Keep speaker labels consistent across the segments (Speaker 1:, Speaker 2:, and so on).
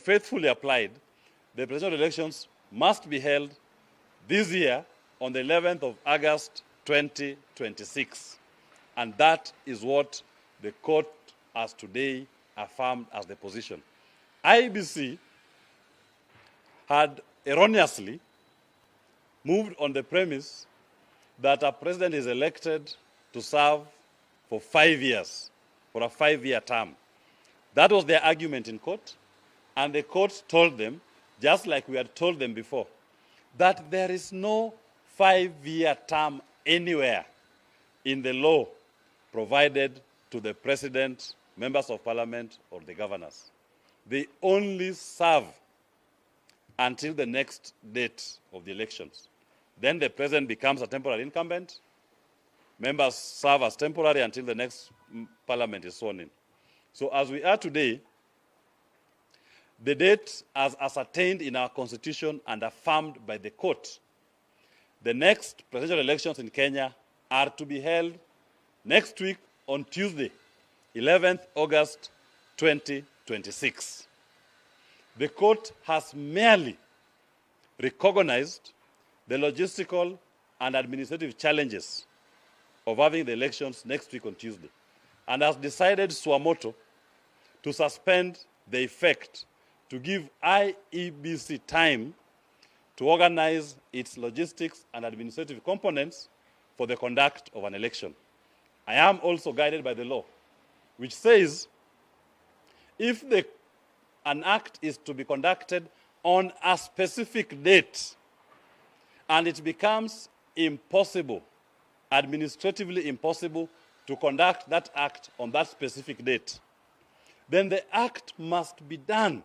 Speaker 1: faithfully applied, the presidential elections must be held this year on the 11th of August 2026. And that is what the court has today affirmed as the position. IEBC had erroneously moved on the premise that a president is elected to serve for 5 years, for a 5-year term. That was their argument in court, and the court told them, just like we had told them before, that there is no 5-year term anywhere in the law provided to the president, members of parliament, or the governors. They only serve until the next date of the elections. Then the president becomes a temporary incumbent. Members serve as temporary until the next parliament is sworn in. So as we are today, the date as ascertained in our constitution and affirmed by the court, the next presidential elections in Kenya are to be held next week on Tuesday, 11th August 2026. The court has merely recognized the logistical and administrative challenges of having the elections next week on Tuesday, and has decided suamoto to suspend the effect to give IEBC time to organize its logistics and administrative components for the conduct of an election. I am also guided by the law, which says if an act is to be conducted on a specific date and it becomes impossible, administratively impossible, to conduct that act on that specific date, then the act must be done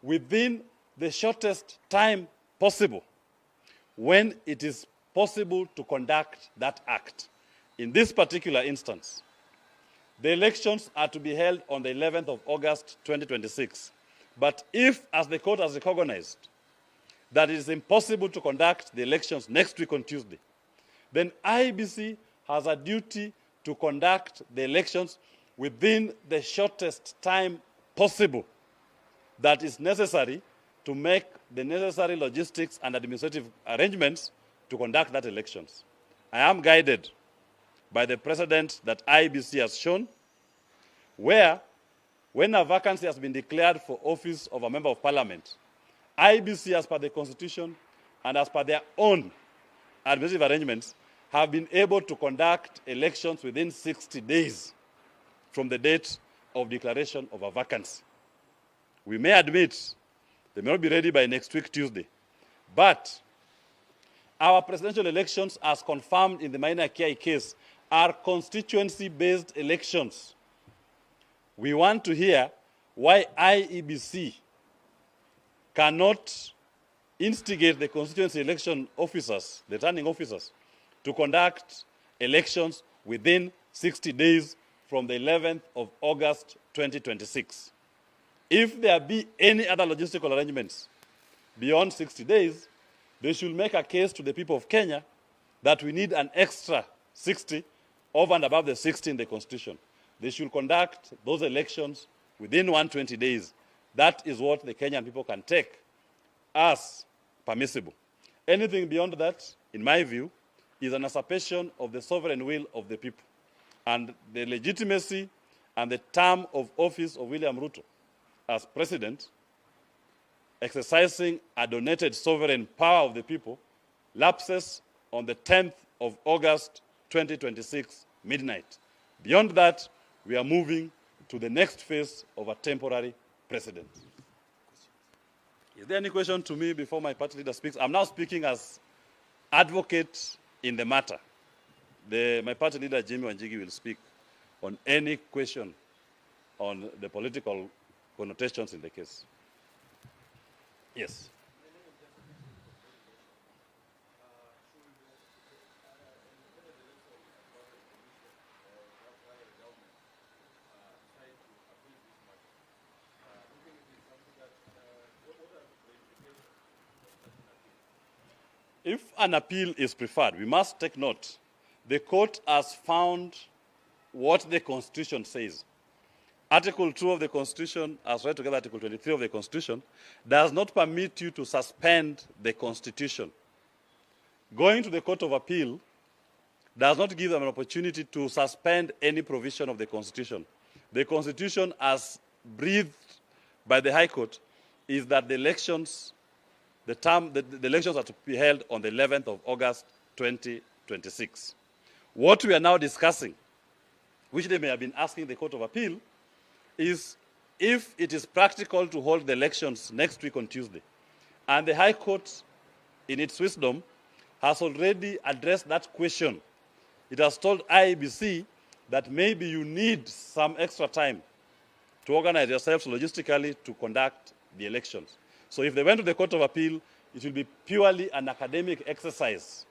Speaker 1: within the shortest time possible when it is possible to conduct that act. In this particular instance, the elections are to be held on the 11th of August 2026. But if, as the court has recognized, that it is impossible to conduct the elections next week on Tuesday, then IEBC has a duty to conduct the elections within the shortest time possible that is necessary to make the necessary logistics and administrative arrangements to conduct that elections. I am guided by the precedent that IEBC has shown, where when a vacancy has been declared for office of a member of parliament, IEBC, as per the constitution and as per their own administrative arrangements, have been able to conduct elections within 60 days from the date of declaration of a vacancy. We may admit they may not be ready by next week, Tuesday, but our presidential elections, as confirmed in the Maina Kiai case, are constituency-based elections. We want to hear why IEBC cannot instigate the constituency election officers, the returning officers, to conduct elections within 60 days from the 11th of August 2026. If there be any other logistical arrangements beyond 60 days, they should make a case to the people of Kenya that we need an extra 60 over and above the 60 in the Constitution. They should conduct those elections within 120 days. That is what the Kenyan people can take as permissible. Anything beyond that, in my view, is an usurpation of the sovereign will of the people. And the legitimacy and the term of office of William Ruto as president, exercising a donated sovereign power of the people, lapses on the 10th of August 2026, midnight. Beyond that, we are moving to the next phase of a temporary president. Is there any question to me before my party leader speaks? I'm now speaking as advocate in the matter. My party leader, Jimmy Wanjigi, will speak on any question on the political connotations in the case. Yes. If an appeal is preferred, we must take note. The court has found what the Constitution says, Article 2 of the Constitution, as read together Article 23 of the Constitution, does not permit you to suspend the Constitution. Going to the Court of Appeal does not give them an opportunity to suspend any provision of the Constitution. The Constitution, as breathed by the High Court, is that the elections, the elections are to be held on the 11th of August 2026. What we are now discussing, which they may have been asking the Court of Appeal, is if it is practical to hold the elections next week on Tuesday. And the High Court, in its wisdom, has already addressed that question. It has told IEBC that maybe you need some extra time to organize yourselves logistically to conduct the elections. So if they went to the Court of Appeal, it will be purely an academic exercise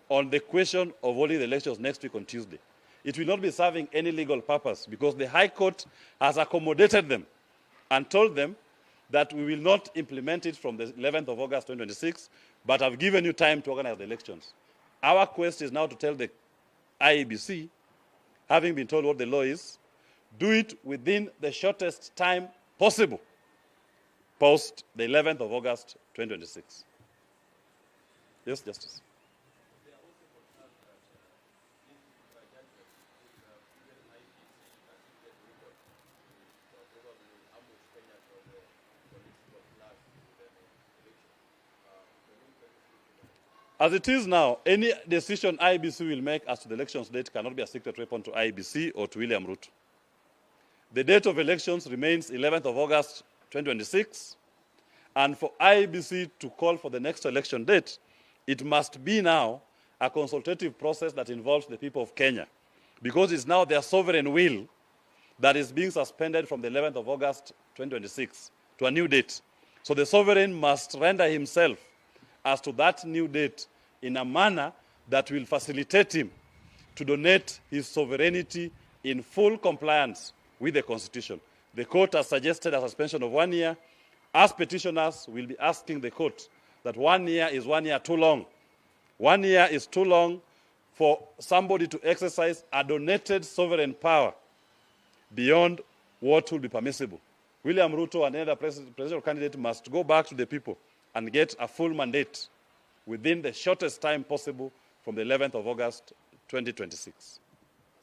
Speaker 1: on the question of holding the elections next week on Tuesday. It will not be serving any legal purpose because the High Court has accommodated them and told them that we will not implement it from the 11th of August 2026, but have given you time to organize the elections. Our quest is now to tell the IEBC, having been told what the law is, do it within the shortest time possible, post the 11th of August 2026. Yes, Justice. As it is now, any decision IEBC will make as to the elections date cannot be a secret weapon to IEBC or to William Ruto. The date of elections remains 11th of August 2026, and for IEBC to call for the next election date, it must be now a consultative process that involves the people of Kenya, because it's now their sovereign will that is being suspended from the 11th of August 2026 to a new date. So the sovereign must render himself as to that new date in a manner that will facilitate him to donate his sovereignty in full compliance with the Constitution. The court has suggested a suspension of 1 year. As petitioners, will be asking the court that 1 year is 1 year too long. 1 year is too long for somebody to exercise a donated sovereign power beyond what will be permissible. William Ruto and any other presidential candidate must go back to the people and get a full mandate within the shortest time possible from the 11th of August 2026.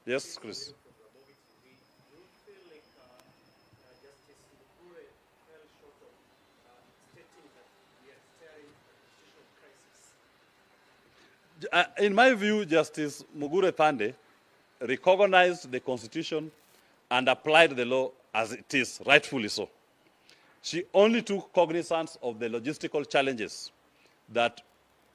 Speaker 1: Yes, Chris. In my view, Justice Mugure Thande recognized the Constitution and applied the law as it is, rightfully so. She only took cognizance of the logistical challenges that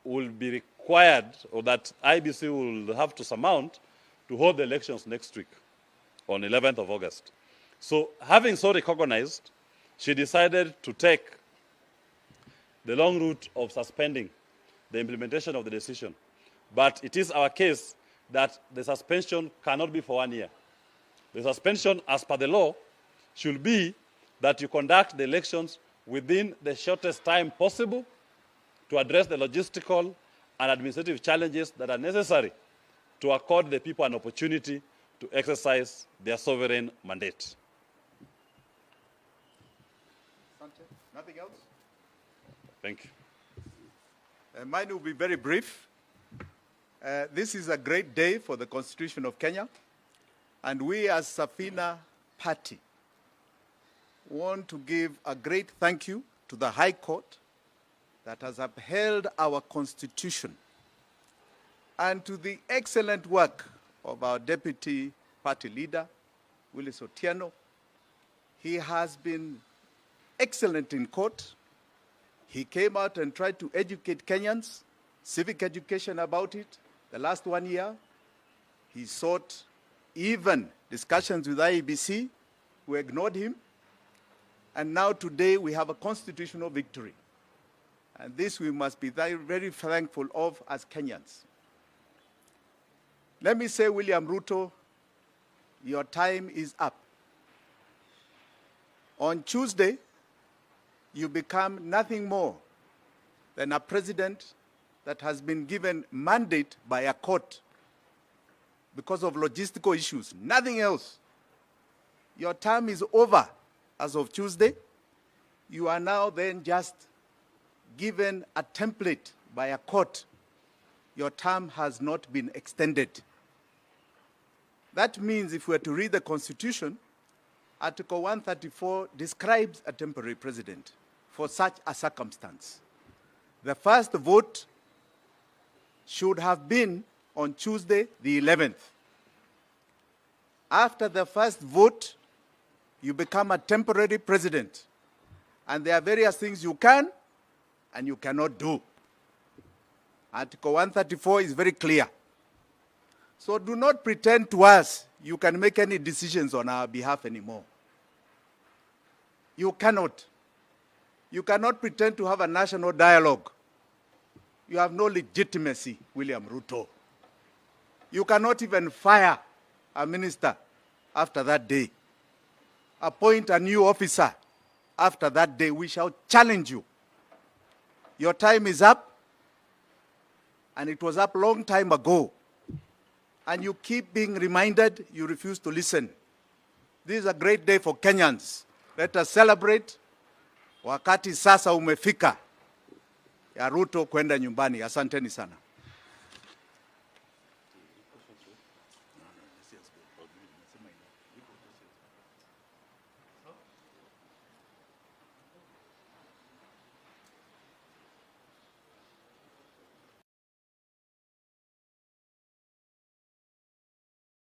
Speaker 1: will be required or that IBC will have to surmount to hold the elections next week on 11th of August. So having so recognized, she decided to take the long route of suspending the implementation of the decision. But it is our case that the suspension cannot be for 1 year. The suspension, as per the law, should be that you conduct the elections within the shortest time possible to address the logistical and administrative challenges that are necessary to accord the people an opportunity to exercise their sovereign mandate.
Speaker 2: Nothing else?
Speaker 1: Thank you.
Speaker 2: Mine will be very brief. This is a great day for the Constitution of Kenya, and we as Safina Party want to give a great thank you to the High Court that has upheld our Constitution, and to the excellent work of our Deputy Party Leader, Willis Otieno. He has been excellent in court. He came out and tried to educate Kenyans, civic education about it. The last 1 year, he sought even discussions with IEBC, who ignored him. And now today we have a constitutional victory. And this we must be very, very thankful of as Kenyans. Let me say, William Ruto, your time is up. On Tuesday, you become nothing more than a president that has been given mandate by a court because of logistical issues, nothing else. Your term is over as of Tuesday. You are now then just given a template by a court. Your term has not been extended. That means if we were to read the Constitution, Article 134 describes a temporary president for such a circumstance. The first vote should have been on Tuesday, the 11th. After the first vote, you become a temporary president. And there are various things you can and you cannot do. Article 134 is very clear. So do not pretend to us you can make any decisions on our behalf anymore. You cannot. You cannot pretend to have a national dialogue. You have no legitimacy, William Ruto. You cannot even fire a minister after that day. Appoint a new officer after that day. We shall challenge you. Your time is up, and it was up a long time ago. And you keep being reminded, you refuse to listen. This is a great day for Kenyans. Let us celebrate. Wakati sasa umefika ya Ruto kwenda nyumbani. Asanteni sana.